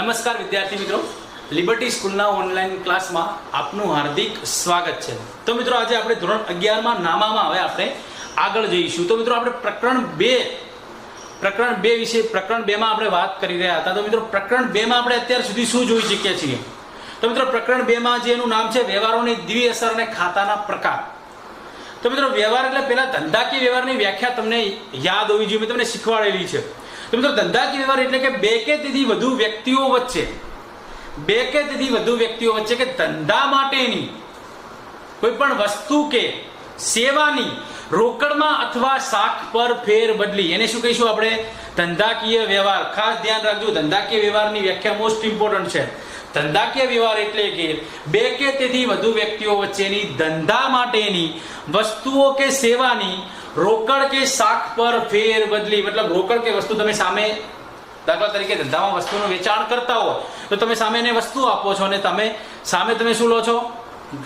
નમસ્કાર વિદ્યાર્થી મિત્રો, લિબર્ટી સ્કૂલના ઓનલાઈન ક્લાસમાં આપનું હાર્દિક સ્વાગત છે। તો મિત્રો આજે આપણે ધોરણ 11 માં નામામાં હવે આપણે આગળ જઈશું। તો મિત્રો આપણે પ્રકરણ 2 વિશે પ્રકરણ 2 માં આપણે વાત કરી રહ્યા હતા। તો મિત્રો પ્રકરણ 2 માં આપણે અત્યાર સુધી શું જોઈ ચૂક્યા છીએ? તો મિત્રો પ્રકરણ 2 માં જેનું નામ છે વ્યવહારોની દ્વિઅસર અને ખાતાના પ્રકાર। તો મિત્રો વ્યવહાર એટલે પહેલા ધંધાકીય વ્યવહારની વ્યાખ્યા તમને યાદ હોવી જોઈએ, મેં તમને શીખવાડેલી છે। તો મિત્રો ધંધાકીય વ્યવહાર એટલે કે બે કે તેથી વધુ વ્યક્તિઓ વચ્ચે કે ધંધા માટેની કોઈ પણ વસ્તુ કે સેવાની રોકડમાં અથવા શાખ પર ફેર બદલી, એને શું કહીશું આપણે? ધંધાકીય વ્યવહાર। ખાસ ધ્યાન રાખજો, ધંધાકીય વ્યવહારની વ્યાખ્યા મોસ્ટ ઇમ્પોર્ટન્ટ છે। ધંધાકીય વ્યવહાર એટલે કે બે કે તેથી વધુ વ્યક્તિઓ વચ્ચેની ધંધા માટેની વસ્તુઓ કે સેવાની રોકડ કે શાખ પર ફેર બદલી। મતલબ રોકડ કે વસ્તુ તમે સામે, દાખલા તરીકે ધંધામાં વસ્તુનું વેચાણ કરતા હો તો તમે સામે એને વસ્તુ આપો છો અને તમે સામે શું લો છો?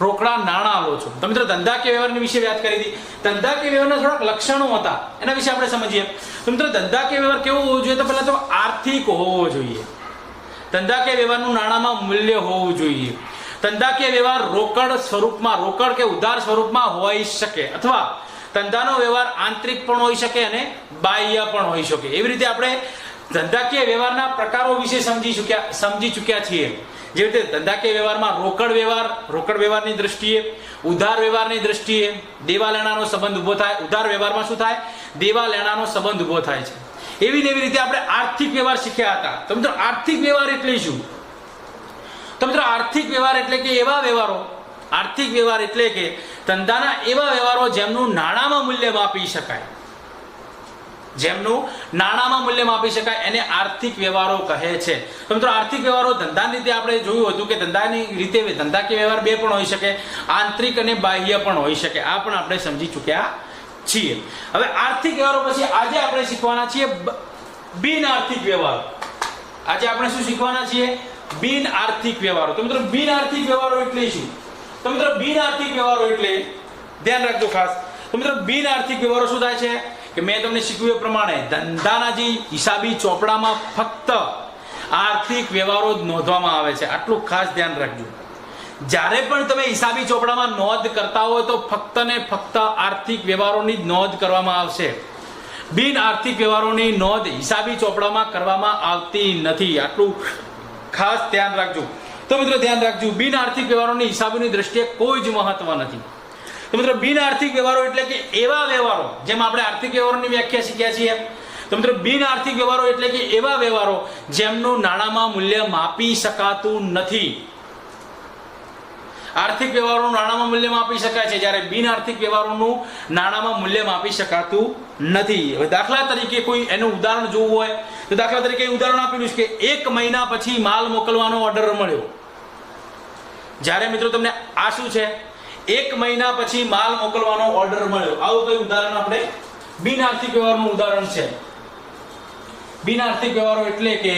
રોકડા નાણાં લો છો। તો મિત્રો ધંધાકીય વ્યવહારની વિશે વાત કરી હતી। ધંધાકીય વ્યવહારના થોડાક લક્ષણો હતા, એના વિશે આપણે સમજીએ। તો મિત્રો ધંધાકીય વ્યવહાર કેવો હોવો જોઈએ? તો પહેલા તો આર્થિક હોવો જોઈએ। ધંધાકીય વ્યવહારનું નાણાંમાં મૂલ્ય હોવું જોઈએ। ધંધાકીય વ્યવહાર રોકડ સ્વરૂપમાં, રોકડ કે ઉધાર સ્વરૂપમાં હોઈ શકે, અથવા ધંધાનો વ્યવહાર આંતરિક પણ હોઈ શકે અને બાહ્ય પણ હોઈ શકે। એવી રીતે આપણે ધંધાકીય વ્યવહારના પ્રકારો વિશે સમજી ચૂક્યા છીએ। જેવી રીતે ધંધાકીય વ્યવહારમાં રોકડ વ્યવહારની દ્રષ્ટિએ, ઉધાર વ્યવહારની દ્રષ્ટિએ દેવા લેણાનો સંબંધ ઉભો થાય। ઉધાર વ્યવહારમાં શું થાય? દેવા લેણાનો સંબંધ ઉભો થાય છે। એવી રીતે આપણે આર્થિક વ્યવહાર શીખ્યા હતા। તો મિત્રો આર્થિક વ્યવહાર એટલે શું? તો મિત્રો આર્થિક વ્યવહાર એટલે કે આર્થિક વ્યવહાર એટલે કે ધંધાના એવા વ્યવહારો જેમનું નાણાંમાં મૂલ્ય માપી શકાય, એને આર્થિક વ્યવહારો કહે છે। તો મિત્રો આર્થિક વ્યવહારો ધંધાની રીતે આપણે જોયું હતું કે ધંધાકીય વ્યવહાર બે પણ હોઈ શકે, આંતરિક અને બાહ્ય પણ હોઈ શકે। આ પણ આપણે સમજી ચૂક્યા છીએ। હવે આર્થિક વ્યવહારો પછી આજે આપણે શીખવાના છીએ બિન આર્થિક વ્યવહારો। આજે આપણે શું શીખવાના છીએ? બિન આર્થિક વ્યવહારો। તો મિત્રો બિન આર્થિક વ્યવહારો એટલે શું? તો મિત્રો બિન આર્થિક વ્યવહારો એટલે ધ્યાન રાખજો ખાસ। તો મિત્રો બિન આર્થિક વ્યવહારો શું થાય છે કે મેં તમને શીખવ્યું એ પ્રમાણે ધંધાના જે હિસાબી ચોપડામાં ફક્ત આર્થિક વ્યવહારો જ નોંધવામાં આવે છે। આટલું ખાસ ધ્યાન રાખજો। જ્યારે પણ તમે હિસાબી ચોપડામાં નોંધ કરતા હોય તો ફક્ત ને ફક્ત આર્થિક વ્યવહારોની જ નોંધ કરવામાં આવશે। બિન આર્થિક વ્યવહારોની નોંધ હિસાબી ચોપડામાં કરવામાં આવતી નથી। આટલું ખાસ ધ્યાન રાખજો। તો મિત્રો ધ્યાન રાખજો, બિન આર્થિક વ્યવહારોની હિસાબીની દ્રષ્ટિએ કોઈ જ મહત્વ નથી। તો મિત્રો બિન આર્થિક વ્યવહારો એટલે કે એવા વ્યવહારો, જેમ આપણે આર્થિક વ્યવહારોની વ્યાખ્યા શીખ્યા છીએ, તો મિત્રો બિન આર્થિક વ્યવહારો એટલે કે એવા વ્યવહારો જેમનું નાણાંમાં મૂલ્ય માપી શકાતું નથી। આર્થિક વ્યવહારોનું નાણાંમાં મૂલ્ય માપી શકાય છે, જ્યારે બિન આર્થિક વ્યવહારોનું નાણાંમાં મૂલ્ય માપી શકાતું નથી। હવે દાખલા તરીકે કોઈ એનું ઉદાહરણ જોવું હોય તો દાખલા તરીકે ઉદાહરણ આપેલું છે કે 1 મહિના પછી માલ મોકલવાનો ઓર્ડર મળ્યો। જ્યારે મિત્રો તમને આ શું છે? 1 મહિના પછી માલ મોકલવાનો ઓર્ડર મળ્યો। આવું કોઈ ઉદાહરણ આપણે બિન આર્થિક વ્યવહારનું ઉદાહરણ છે। બિન આર્થિક વ્યવહારો એટલે કે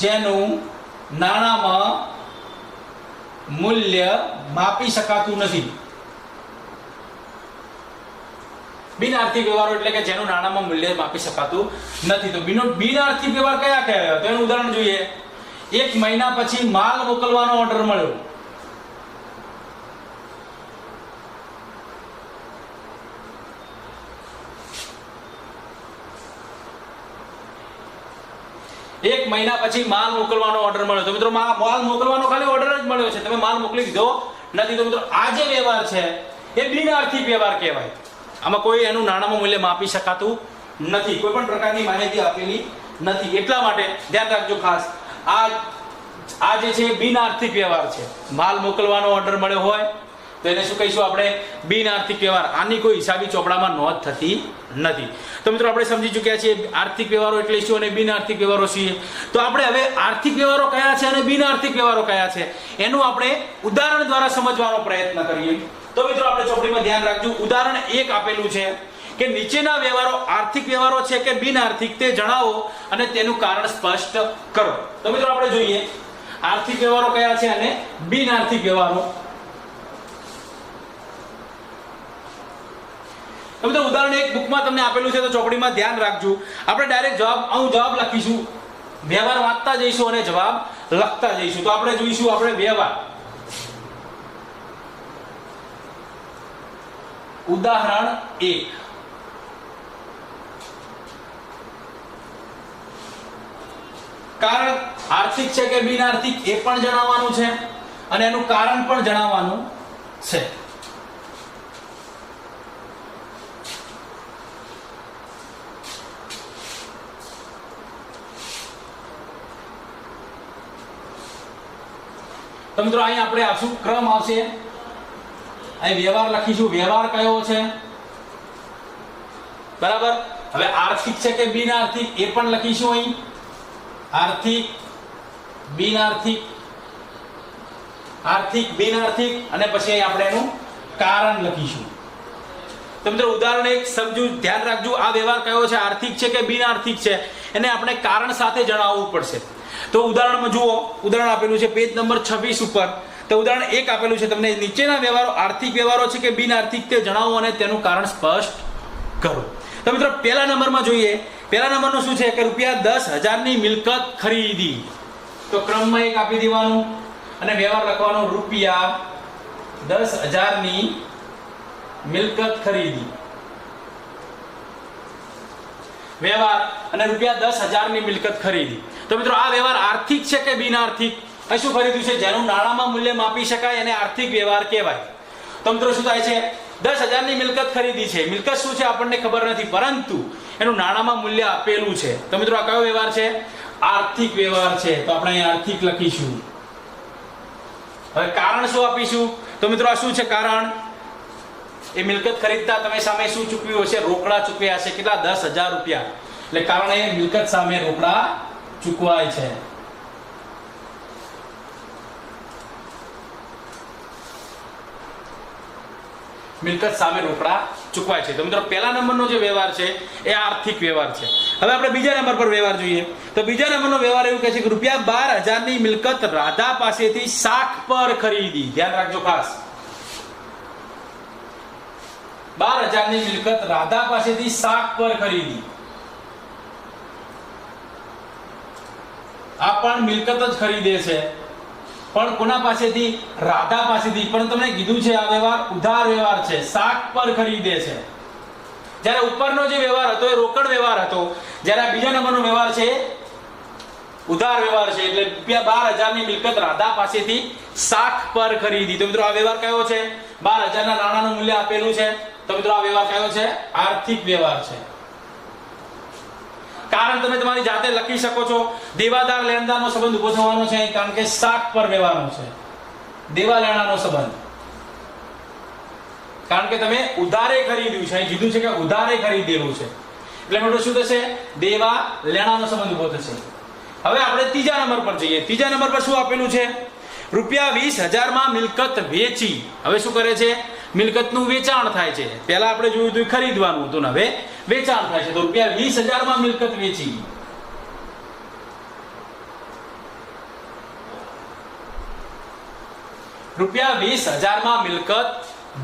જેનું નાણાંમાં મૂલ્ય માપી શકાતું નથી। બિન આર્થિક વ્યવહારો એટલે કે જેનું નાણાંમાં મૂલ્ય માપી શકાતું નથી। તો બિન આર્થિક વ્યવહાર કયા કહેવાય? તો એનું ઉદાહરણ જોઈએ। 1 મહિના પછી માલ મોકલવાનો ઓર્ડર મળ્યો। એક મહિના પછી માલ મોકલવાનો ઓર્ડર મળ્યો। તો મિત્રો માલ મોકલવાનો ખાલી ઓર્ડર જ મળ્યો છે, તમે માલ મોકલી દીધો નથી। તો મિત્રો આ જે વ્યવહાર છે એ બિન આર્થિક વ્યવહાર કહેવાય। આમાં કોઈ એનું નાણાંમાં મૂલ્ય માપી શકાતું નથી, કોઈ પણ પ્રકારની માહિતી આપેલી નથી। એટલા માટે ધ્યાન રાખજો ખાસ, આ જે છે બિન આર્થિક વ્યવહાર છે। માલ મોકલવાનો ઓર્ડર મળ્યો હોય તો એને શું કહીશું આપણે? બિન આર્થિક વ્યવહાર। આની કોઈ હિસાબી ચોપડામાં નોંધ થતી નથી। તો મિત્રો આપણે સમજી ચૂક્યા છીએ આર્થિક વ્યવહારો એટલે શું અને બિન આર્થિક વ્યવહારો શું। તો આપણે હવે આર્થિક વ્યવહારો કયા છે અને બિન આર્થિક વ્યવહારો કયા છે એનું આપણે ઉદાહરણ દ્વારા સમજવાનો પ્રયત્ન કરીએ। તો મિત્રો આપણે ચોપડીમાં ધ્યાન રાખજો, ઉદાહરણ 1 આપેલું છે કે નીચેના વ્યવહારો આર્થિક વ્યવહારો છે કે બિન આર્થિક તે જણાવો અને તેનું કારણ સ્પષ્ટ કરો। તો મિત્રો આપણે જોઈએ આર્થિક વ્યવહારો કયા છે અને બિન આર્થિક વ્યવહારો। તો ઉદાહરણ 1 બુકમાં તમને આપેલું છે, તો ચોપડીમાં ધ્યાન રાખજો। આપણે ડાયરેક્ટ જવાબ લખીશું, વ્યવહાર વાંચતા જઈશું અને જવાબ લખતા જઈશું. તો આપણે જોઈશું આપણે વ્યવહાર. ઉદાહરણ 1. કારણ આર્થિક છે કે બિન આર્થિક એ પણ જણાવવાનું છે અને એનું કારણ પણ જણાવવાનું છે. તો મિત્રો અહીં આપણે આવશું, ક્રમ આવશે, અહીં વ્યવહાર લખીશું, વ્યવહાર કયો છે, બરાબર. હવે આર્થિક છે કે બિન આર્થિક એ પણ લખીશું, અહીં આર્થિક, બિન આર્થિક, આર્થિક, બિન આર્થિક, અને પછી અહીં આપણે એનું કારણ લખીશું. તો મિત્રો ઉદાહરણ 1 સમજો, ધ્યાન રાખજો, આ વ્યવહાર કયો છે, આર્થિક છે કે બિન આર્થિક છે, એને આપણે કારણ સાથે જણાવવું પડશે. તો ઉદાહરણમાં જુઓ, ઉદાહરણ આપેલું છે પેજ નંબર 26 ઉપર. તો ઉદાહરણ 1 આપેલું છે તમને, નીચેના વ્યવહારો આર્થિક વ્યવહારો છે કે બિન આર્થિક તે જણાવો અને તેનું કારણ સ્પષ્ટ કરો. તો મિત્રો પહેલા નંબરમાં જોઈએ, પહેલા નંબરનું શું છે કે રૂપિયા 10,000 ની મિલકત ખરીદી. તો ક્રમમાં 1 આપી દેવાનું અને વ્યવહાર લખવાનો, રૂપિયા 10,000 ની મિલકત ખરીદી. વ્યવહાર અને રૂપિયા 10,000 ની મિલકત ખરીદી. તો મિત્રો આ વ્યવહાર આર્થિક છે કે બિન આર્થિક? અહીં શું ખરીદ્યું છે, જેનું નાણામાં મૂલ્ય માપી શકાય એને આર્થિક વ્યવહાર કહેવાય. તો મિત્રો શું થાય છે, 10,000 ની મિલકત ખરીદી છે. મિલકત શું છે આપણને ખબર નથી, પરંતુ એનું નાણામાં મૂલ્ય આપેલું છે. તો મિત્રો આ કયો વ્યવહાર છે, આર્થિક વ્યવહાર છે. તો આપણે અહીં આર્થિક લખીશું. હવે કારણ શું આપીશું, તો મિત્રો આ શું છે કારણ, એ મિલકત ખરીદતા તમે સામે શું ચૂકવ્યું હશે, રોકડા ચૂકવ્યા હશે. કેટલા, 10,000 રૂપિયા. એટલે કારણ એ મિલકત સામે રોકડા ચૂકવાય છે. મિલકત સામે રોકડા ચૂકવાય છે. તો મિત્રો પહેલા નંબરનો જે વ્યવહાર છે એ આર્થિક વ્યવહાર છે. હવે આપણે બીજા નંબર પર વ્યવહાર જોઈએ. તો બીજા નંબરનો વ્યવહાર એવું કહે છે કે રૂપિયા 12,000 ની મિલકત રાધા પાસેથી શાક પર ખરીદી. ધ્યાન રાખજો ખાસ, 12,000 ની મિલકત રાધા પાસેથી શાક પર ખરીદી. આ પણ મિલકત જ ખરીદે છે, પણ કોના પાસેથી, રાધા પાસેથી. પણ તમને કીધું છે આ વ્યવહાર ઉધાર વ્યવહાર છે, શાક પર ખરીદે છે. જ્યારે ઉપરનો જે વ્યવહાર હતો એ રોકડ વ્યવહાર હતો, જ્યારે આ બીજા નંબરનો વ્યવહાર છે ઉધાર વ્યવહાર છે. એટલે રૂપિયા 12,000 ની મિલકત રાધા પાસેથી શાક પર ખરીદી. તો મિત્રો આ વ્યવહાર કયો છે, 12,000 ના નાણાનું મૂલ્ય આપેલું છે. તો મિત્રો આ વ્યવહાર કયો છે, આર્થિક વ્યવહાર છે. કારણ તમે તમારી જાતે લખી શકો છો, દેવાદાર લેણદારનો સંબંધ ઉભો થવાનો છે, કારણ કે શાક પર વ્યવહારનો છે, દેવા લેણાનો સંબંધ. કારણ કે તમે ઉધારે ખરીદ્યું છે, કીધું છે કે ઉધારે ખરીદેલું છે, એટલે મોટો શું થશે, દેવા લેણાનો સંબંધ ઉભો થશે. હવે આપણે ત્રીજા નંબર પર જઈએ. ત્રીજા નંબર પર શું આપેલું છે, રૂપિયા 20,000 માં મિલકત વેચી. હવે શું કરે છે, મિલકતનું વેચાણ થાય છે. પહેલા આપણે જોયું હતું ખરીદવાનું હતું, હવે વેચાણ થાય છે. તો રૂપિયા 20,000 માં મિલકત વેચી. રૂપિયા 20,000 માં મિલકત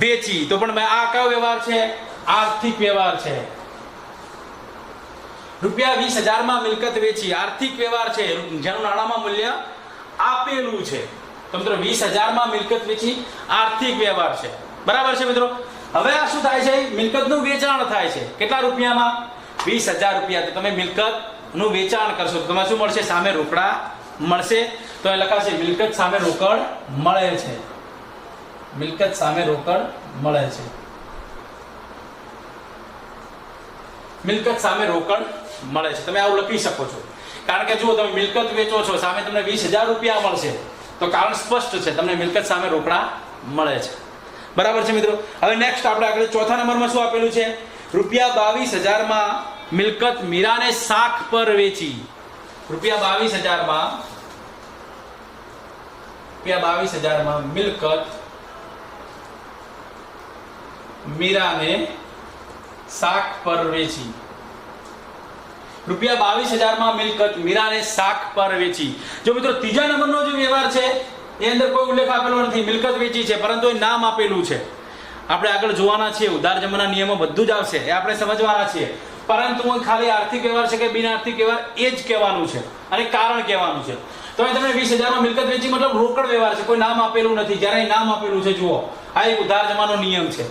વેચી. તો પણ આ કયો વ્યવહાર છે, આર્થિક વ્યવહાર છે. રૂપિયા 20,000 માં મિલકત વેચી, આર્થિક વ્યવહાર છે, જેનું નાણામાં મૂલ્ય આપેલું છે. તો મિત્રો 20,000 માં મિલકત વેચી, આર્થિક વ્યવહાર છે. બરાબર છે મિત્રો. હવે આ શું થાય છે, મિલકતનું વેચાણ થાય છે. કેટલા રૂપિયામાં, 20,000 રૂપિયા. તો તમે મિલકતનું વેચાણ કરશો તો તમને શું મળશે, સામે રોકડા મળશે. તો એ લખાશે મિલકત સામે રોકડ મળે છે. મિલકત સામે રોકડ મળે છે. મિલકત સામે રોકડ મળે છે. તમે આવું લખી શકો છો. કારણ કે જુઓ, તમે મિલકત વેચો છો, સામે તમને 20,000 રૂપિયા મળશે, તો કારણ સ્પષ્ટ છે, તમને મિલકત સામે રોકડા મળે છે. બરાબર છે મિત્રો. હવે નેક્સ્ટ આપણે આગળ ચોથા નંબરમાં શું આપેલું છે, રૂપિયા 22,000 માં મિલકત મીરાને શાક પર વેચી. રૂપિયા 22,000 માં મિલકત મીરાને શાક પર વેચી. રૂપિયા 22,000 માં મિલકત મીરાને શાક પર વેચી. જો મિત્રો ત્રીજા નંબરનો જે વ્યવહાર છે એ અંદર કોઈ ઉલ્લેખ આપેલો નથી, મિલકત વેચી છે, પરંતુ એ નામ આપેલું છે. આપણે આગળ જોવાના છીએ, ઉધાર જમાના નિયમો બધું જ આવશે, એ આપણે સમજવાના છીએ. પરંતુ ખાલી આર્થિક વ્યવહાર છે કે બિન આર્થિક વ્યવહાર એ જ કહેવાનું છે અને કારણ કહેવાનું છે. તો અહીં તમને 20,000 માં મિલકત વેચી મતલબ રોકડ વ્યવહાર છે, કોઈ નામ આપેલું નથી. જ્યારે નામ આપેલું છે, જુઓ આ એક ઉધાર જમાનો નિયમ છે.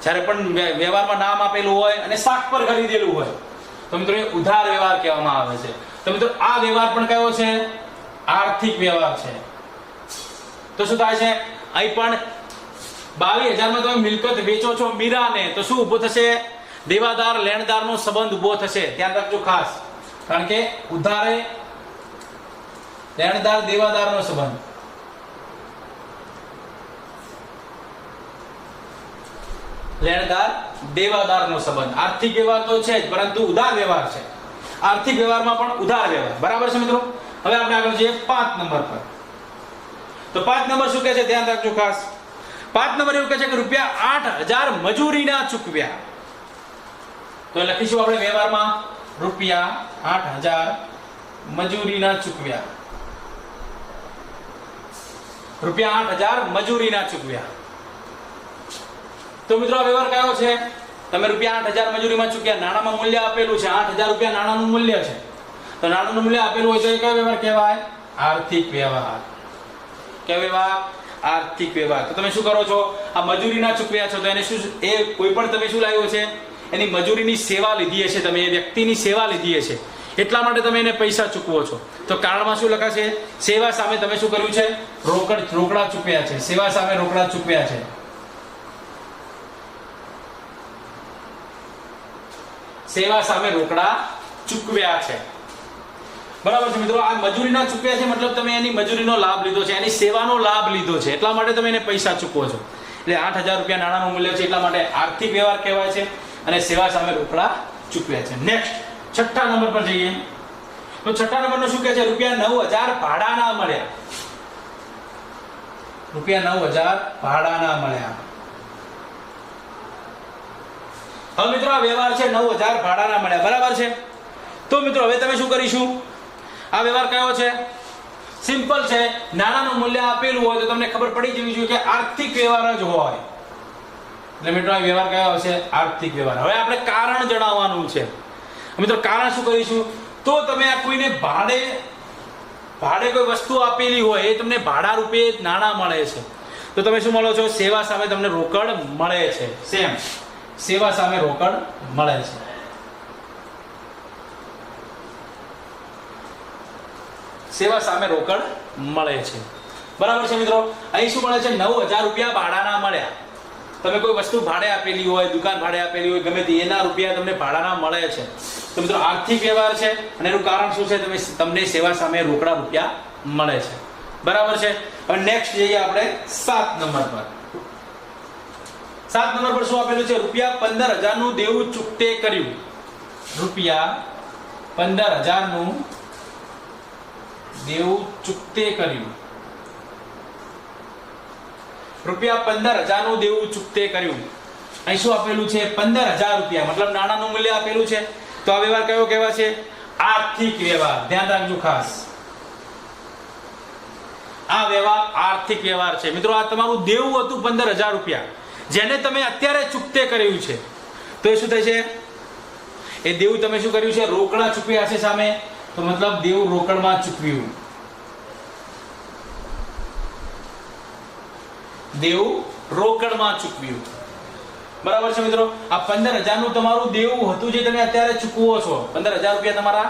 જ્યારે પણ વ્યવહારમાં નામ આપેલું હોય અને શાખ પર ખરીદેલું હોય તો મિત્રો એ ઉધાર વ્યવહાર કહેવામાં આવે છે. તો મિત્રો આ વ્યવહાર પણ કયો છે? આર્થિક વ્યવહાર છે. તો શું થાય છે? અહીં પણ 22,000 માં તમે મિલકત વેચો છો મીરાને, તો શું ઊભો થશે? દેવાદાર લેણદારનો સંબંધ ઊભો થશે. ધ્યાન રાખજો ખાસ, કારણ કે ઉધારે લેણદાર દેવાદારનો સંબંધ. લેણદાર દેવાદારનો સંબંધ. આર્થિક વ્યવહાર તો છે જ, પરંતુ ઉધાર વ્યવહાર છે. આર્થિક વ્યવહારમાં પણ ઉધાર વ્યવહાર. બરાબર છે મિત્રો? હવે આપણે આગળ જઈએ 5 નંબર પર. તો 5 નંબર શું કહે છે? ધ્યાન રાખજો ખાસ. 5 નંબર એવું કહે છે કે ₹8,000 મજૂરીના ચૂકવ્યા. તો લખીશું આપણે વ્યવહારમાં ₹8,000 મજૂરીના ચૂકવ્યા. ₹8,000 મજૂરીના ચૂકવ્યા. તો મિત્રો આ વ્યવહાર કયો છે? તમે ₹8,000 મજૂરીમાં ચૂક્યા, નાણામાં મૂલ્ય આપેલું છે, ₹8,000 નાણાનું મૂલ્ય છે. તો નાણાનું મૂલ્ય આપેલું હોય તો એ કયો વ્યવહાર કહેવાય? આર્થિક વ્યવહાર. કયો વ્યવહાર? આર્થિક વ્યવહાર. તો તમે શું કરો છો? આ મજૂરીના ચૂકવ્યા છો, તો એને શું, એ કોઈ પણ તમે શું લાવ્યો છે? એની મજૂરીની સેવા લીધી હશે, તમે એ વ્યક્તિની સેવા લીધી હશે, એટલા માટે તમે એને પૈસા ચૂકવો છો. તો કારણમાં શું લખાશે? સેવા સામે તમે શું કર્યું છે? રોકડા ચૂકવ્યા છે. સેવા સામે રોકડા ચૂકવ્યા છે. સેવા સામે રોકડા ચૂકવ્યા છે. બરાબર છે મિત્રો? આ મજૂરીના ચૂકવ્યા છે મતલબ તમે એની મજૂરીનો લાભ લીધો છે, એની સેવાનો લાભ લીધો છે, એટલા માટે તમે એને પૈસા ચૂકવો છો. એટલે ₹8,000 નાણાનું મૂલ્ય છે, એટલા માટે આર્થિક વ્યવહાર કહેવાય છે અને સેવા સામે રોકડા ચૂકવ્યા છે. નેક્સ્ટ 6થા નંબર પર જઈએ. તો 6થા નંબરનો શું કહે છે? ₹9,000 ભાડાના મળ્યા. ₹9,000 ભાડાના મળ્યા. હવે મિત્રો આ વ્યવહાર છે 9,000 ભાડાના મળ્યા. બરાબર છે? તો મિત્રો હવે તમે શું કરીશું? આ વ્યવહાર કયો છે? સિમ્પલ છે. નાણાનું મૂલ્ય આપેલું હોય તો તમને ખબર પડી જવી જોઈએ કે આર્થિક વ્યવહાર જ હોય. એટલે મિત્રો આ વ્યવહાર કયો હશે? આર્થિક વ્યવહાર. હવે આપણે કારણ જણાવવાનું છે. મિત્રો કારણ શું કરીશું? તો તમે આ કોઈને ભાડે કોઈ વસ્તુ આપેલી હોય, એ તમને ભાડા રૂપે નાણાં મળે છે, તો તમે શું મળો છો? સેવા સામે તમને રોકડ મળે છે. સેમ સેવા સામે રોકડ મળે છે. સેવા સામે રોકડ મળે છે. બરાબર છે મિત્રો? અહીં શું મળે છે? ₹9,000 ભાડાના મળ્યા. તમે કોઈ વસ્તુ ભાડે આપેલી હોય, દુકાન ભાડે આપેલી હોય, ગમે તે, એના રૂપિયા તમને ભાડાના મળે છે. તો મિત્રો આર્થિક વ્યવહાર છે અને એનું કારણ શું છે? તમને સેવા સામે રોકડા રૂપિયા મળે છે. બરાબર છે? હવે નેક્સ્ટ જઈએ આપણે 7 નંબર પર. 7 નંબર પર શું આપેલું છે? ₹15,000 નું દેવું ચૂકતે કર્યું. ₹15,000 નું દેવું ચૂકતે કર્યું. ₹15,000 નું દેવું ચૂકતે કર્યું. અહીં શું આપેલું છે? ₹15,000, મતલબ નાણાનું મૂલ્ય આપેલું છે. તો આ વ્યવહાર કયો કહેવાય છે? આર્થિક વ્યવહાર. ધ્યાન રાખજો ખાસ, આ વ્યવહાર આર્થિક વ્યવહાર છે. મિત્રો આ તમારું દેવું હતું ₹15,000, જેને તમે અત્યારે ચૂકતે કર્યું છે, તો એ શું થાય છે? એ દેવું તમે શું કર્યું છે? રોકડા ચૂકવ્યા છે સામે, તો મતલબ દેવું રોકડમાં ચૂકવ્યું. દેવું રોકડમાં ચૂકવ્યું. બરાબર છે મિત્રો? આ 15,000 નું તમારું દેવું હતું, જે તમે અત્યારે ચૂકવો છો. ₹15,000 તમારા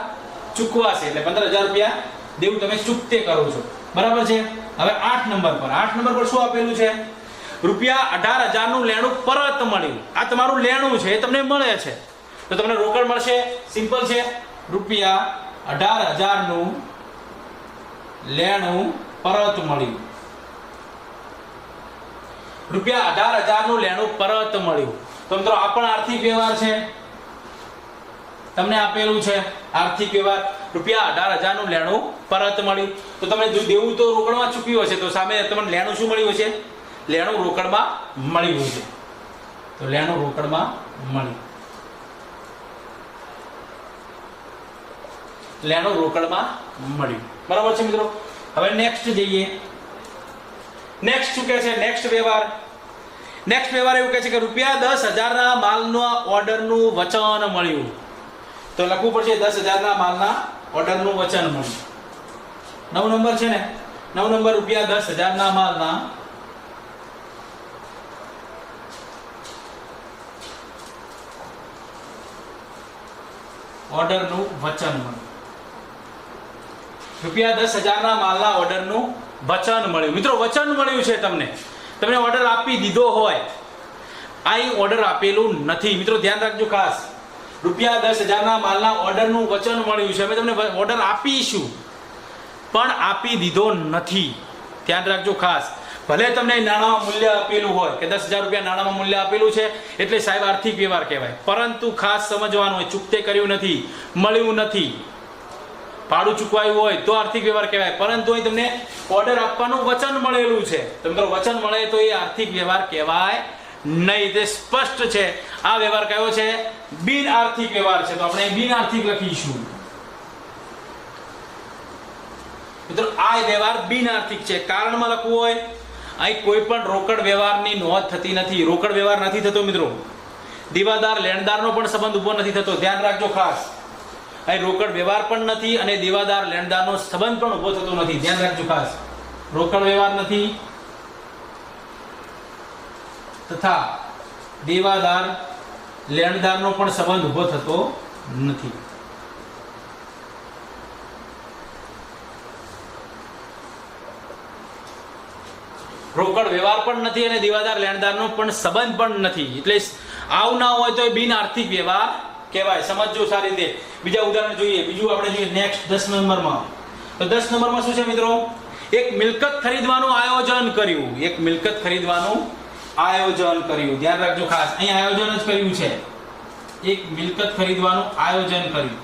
ચૂકવાશે, એટલે ₹15,000 દેવું તમે ચૂકતે કરો છો. બરાબર છે? હવે 8 નંબર પર. 8 નંબર પર શું આપેલું છે? ₹18,000 નું લેણું પરત મળ્યું. આ તમારું લેણું છે, એ તમને મળે છે, તો તમને રોકડ મળશે. સિમ્પલ છે. ₹18,000 નું લેણું પરત મળ્યું. ₹18,000 નું લેણું પરત મળ્યું. તો મિત્રો આ પણ આર્થિક વ્યવહાર છે, તમને આપેલું છે આર્થિક વ્યવહાર. ₹18,000 નું લેણું પરત મળ્યું. તો તમે દેવું તો રોકડમાં ચૂક્યું હશે, તો સામે તમને લેણું શું મળ્યું હશે? લેણું રોકડમાં મળ્યું હશે. તો લેણું રોકડમાં મળ્યું. લેણું રોકડમાં મળ્યું. બરાબર છે મિત્રો? હવે નેક્સ્ટ જઈએ. નેક્સ્ટ શું કહે છે? નેક્સ્ટ વ્યવહાર એવું કહે છે કે ₹10,000 ના માલના ઓર્ડરનું વચન મળ્યું. તો લખવું પડશે 10,000 ના માલના ઓર્ડરનું વચન મળ્યું. 9 નંબર છે ને, 9 નંબર ₹10,000 ના માલના ઓર્ડરનું વચન મળ્યું. ₹10,000 ના માલના ઓર્ડરનું વચન મળ્યું. મિત્રો વચન મળ્યું છે તમને ઓર્ડર આપી દીધો હોય, આ ઓર્ડર આપેલું નથી. મિત્રો ધ્યાન રાખજો ખાસ, ₹10,000 ના માલના ઓર્ડરનું વચન મળ્યું છે. અમે તમને ઓર્ડર આપીશું પણ આપી દીધો નથી. ધ્યાન રાખજો ખાસ. ભલે તમને નાણામાં મૂલ્ય આપેલું હોય કે ₹10,000 નાણામાં મૂલ્ય આપેલું છે એટલે સાહેબ આર્થિક વ્યવહાર કહેવાય, પરંતુ ખાસ સમજવાનું હોય ચૂકતે કર્યું નથી, મળ્યું નથી. ભાડું ચૂકવાયું હોય તો આર્થિક વ્યવહાર કહેવાય, પરંતુ અહીં તમને ઓર્ડર આપવાનું વચન મળેલું છે. તો મિત્રો વચન મળે તો એ આર્થિક વ્યવહાર કહેવાય નહીં. તે સ્પષ્ટ છે. આ વ્યવહાર કયો છે? બિન આર્થિક વ્યવહાર છે. તો આપણે બિન આર્થિક લખીશું. મિત્રો આ વ્યવહાર બિન આર્થિક છે. કારણમાં લખવું હોય, અહીં કોઈ પણ રોકડ વ્યવહારની નોંધ થતી નથી. રોકડ વ્યવહાર નથી થતો મિત્રો. દેવાદાર લેણદારનો પણ સંબંધ ઉભો નથી થતો. ધ્યાન રાખજો ખાસ, અહીં રોકડ વ્યવહાર પણ નથી અને દેવાદાર લેણદારનો સંબંધ પણ ઉભો થતો નથી. ધ્યાન રાખજો ખાસ, રોકડ વ્યવહાર નથી તથા દેવાદાર લેણદારનો પણ સંબંધ ઉભો થતો નથી. રોકડ વ્યવહાર પણ નથી અને દેવાદાર લેણદારનો પણ સંબંધ પણ નથી. એટલે આવું ના હોય તો એ બિન આર્થિક વ્યવહાર કહેવાય. સમજો સારી રીતે. બીજા ઉદાહરણ જોઈએ. બીજું આપણે જોઈએ નેક્સ્ટ 10 નંબરમાં. તો 10 નંબરમાં શું છે મિત્રો? એક મિલકત ખરીદવાનું આયોજન કર્યું. એક મિલકત ખરીદવાનું આયોજન કર્યું. ધ્યાન રાખજો ખાસ, અહીં આયોજન જ કર્યું છે. એક મિલકત ખરીદવાનું આયોજન કર્યું.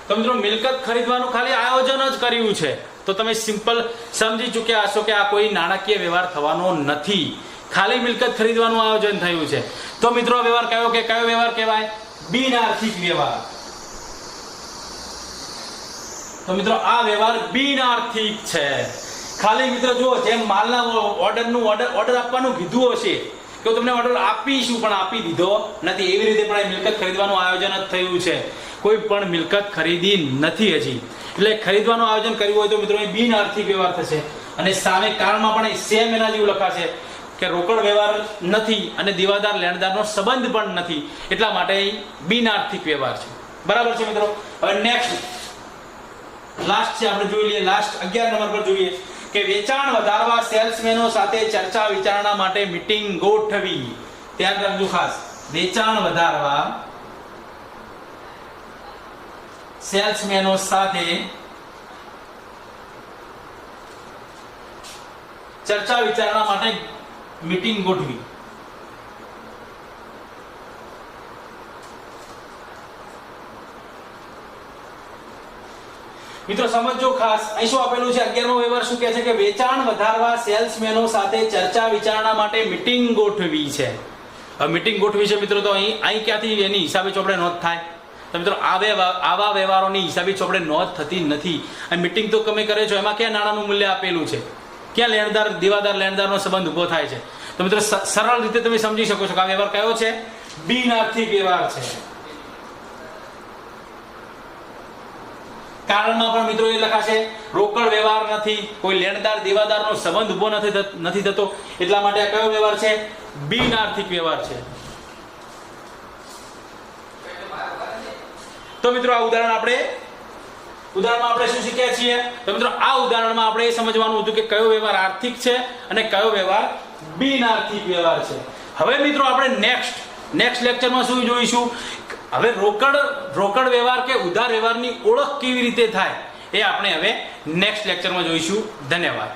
તો મિત્રો મિલકત ખરીદવાનું ખાલી આયોજન જ કર્યું છે તો તમે સિમ્પલ સમજી ચૂક્યા હશો કે આ કોઈ નાણાકીય વ્યવહાર થવાનો નથી. ખાલી મિલકત ખરીદવાનું આયોજન થયું છે. તો મિત્રો વ્યવહાર કયો વ્યવહાર કહેવાય? બિન આર્થિક વ્યવહાર. તો મિત્રો આ વ્યવહાર બિન આર્થિક છે. ખાલી મિત્રો જુઓ, જેમ માલના ઓર્ડર આપવાનું કીધું હશે કે તમને ઓર્ડર આપીશું પણ આપી દીધો નથી, એવી રીતે પણ મિલકત ખરીદવાનું આયોજન જ થયું છે. કોઈ પણ મિલકત ખરીદી નથી હજી. એટલે ખરીદવાનું આયોજન કર્યું હોય તો મિત્રો એ બિન આર્થિક વ્યવહાર થશે. અને સામે કારણમાં પણ સેમ એના જેવું લખાશે કે રોકડ વ્યવહાર નથી અને દેવાદાર લેણદારનો સંબંધ પણ નથી, એટલા માટે બિન આર્થિક વ્યવહાર છે. બરાબર છે મિત્રો. હવે નેક્સ્ટ લાસ્ટ છે, આપણે જોઈ લઈએ. લાસ્ટ 11 નંબર પર જોઈએ કે વેચાણ વધારવા સેલ્સમેનો સાથે ચર્ચા વિચારણા માટે મીટિંગ ગોઠવી. ધ્યાન રાખજો ખાસ, વેચાણ વધારવા સેલ્સમેનો સાથે ચર્ચા વિચારણા માટે મીટિંગ ગોઠવી. મિત્રો સમજો ખાસ, અહીં શું આપેલું છે? 11મો વ્યવહાર શું કહે છે કે વેચાણ વધારવા સેલ્સમેનો સાથે ચર્ચા વિચારણા માટે મીટિંગ ગોઠવી છે. હવે મીટિંગ ગોઠવી છે મિત્રો, તો અહીં ક્યાંથી એની હિસાબે ચોપડે નોંધ થાય? તો મિત્રો આવા વ્યવહારોની હિસાબે ચોપડે નોંધ થતી નથી. આ મીટિંગ તો તમે કરે છો, એમાં ક્યાં નાણાંનું મૂલ્ય આપેલું છે? ક્યાં દેવાદાર લેણદારનો સંબંધ ઉભો થાય છે? તો મિત્રો સરળ રીતે તમે સમજી શકો છો કે આ વ્યવહાર કયો છે? બિન આર્થિક વ્યવહાર છે. કારણમાં પણ મિત્રો એ લખાશે રોકડ વ્યવહાર નથી, કોઈ લેણદાર દેવાદારનો સંબંધ ઉભો નથી થતો, એટલા માટે આ કયો વ્યવહાર છે? બિન આર્થિક વ્યવહાર છે. તો મિત્રો આ ઉદાહરણમાં આપણે શું શીખ્યા છીએ? તો મિત્રો આ ઉદાહરણમાં આપણે એ સમજવાનું હતું કે કયો વ્યવહાર આર્થિક છે અને કયો વ્યવહાર બિન આર્થિક વ્યવહાર છે. હવે મિત્રો આપણે નેક્સ્ટ લેક્ચરમાં શું જોઈશું? હવે રોકડ વ્યવહાર કે ઉધાર વ્યવહારની ઓળખ કેવી રીતે થાય એ આપણે હવે નેક્સ્ટ લેક્ચરમાં જોઈશું. ધન્યવાદ.